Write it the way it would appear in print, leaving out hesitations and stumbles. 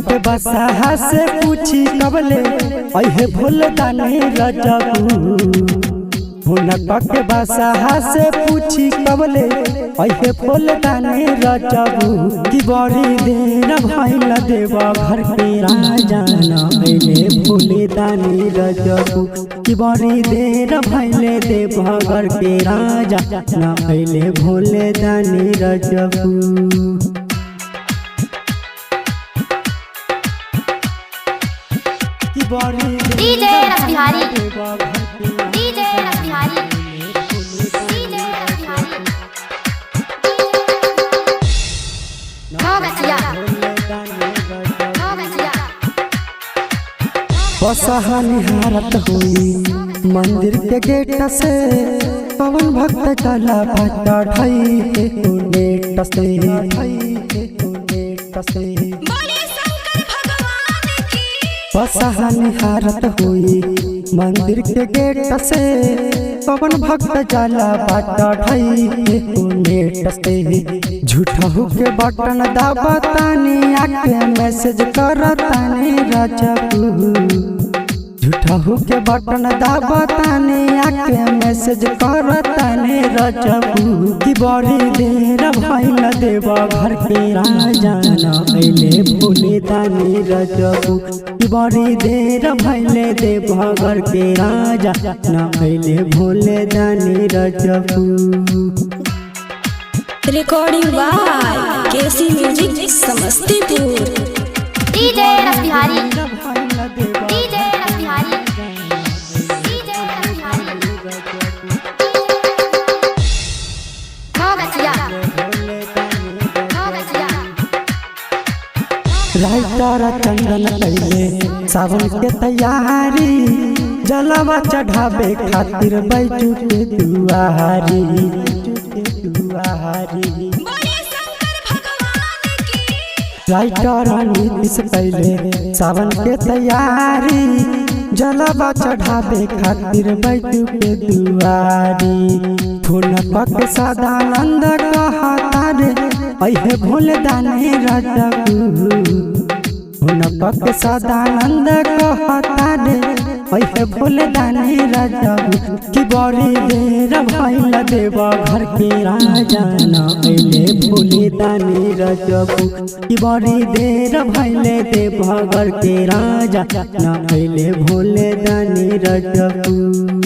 के बसा से पूछी कबले अहे भोले दानी रजबू। हुनका के बसा से पूछी कबले अहे भोले दानी रजबू। कि बड़ी देर भइल देवा घर के राजा न अइले भोले दानी रजबू। कि बड़ी देर भइल देवा घर के राजा न अइले भोले दानी रजबू। DJ Ras Bihari, DJ Ras Bihari, DJ Ras Bihari. बसहा निहारत हुई मंदिर के गेट से पवन भक्त चला भट्टा ढाई नेट से बसहा निहारत हुई मंदिर के गेट से पवन भक्त चला भट्टा ढाई नेट से। झूठा के बटन दाबतानी आके मैसेज करतानी रजबू। झूठा के बटन दाबतानी आके मैसेज करतानी रजबू। कि बड़ी देर भइल देवा घर के राजा न अइले भोले दानी रजबू। कि बड़ी देर भइल देवा घर के राजा न अइले भोले दानी रजबू। Recording by KC music Samastipur. DJ Ras Bihari, DJ Ras Bihari, DJ Ras Bihari. Writer चंदन कैले सावन के तैयारी जलवा चढ़ावे खातिर बैजू के दुआरी। राइटर नीतीश कैले सावन के तैयारी जलवा चढ़ावे खातिर बैजू के दुआरी। हुनका के सदानंद कहता रे अहे भोले दानी रजबू। हुनका के सदानंद कहता रे अहे भोले दानी रजबू। कि बड़ी देर भइल देवा घर के राजा न अइले भोले दानी रजबू। कि बड़ी देर भइल देवा घर के राजा न अइले भोले दानी रजबू।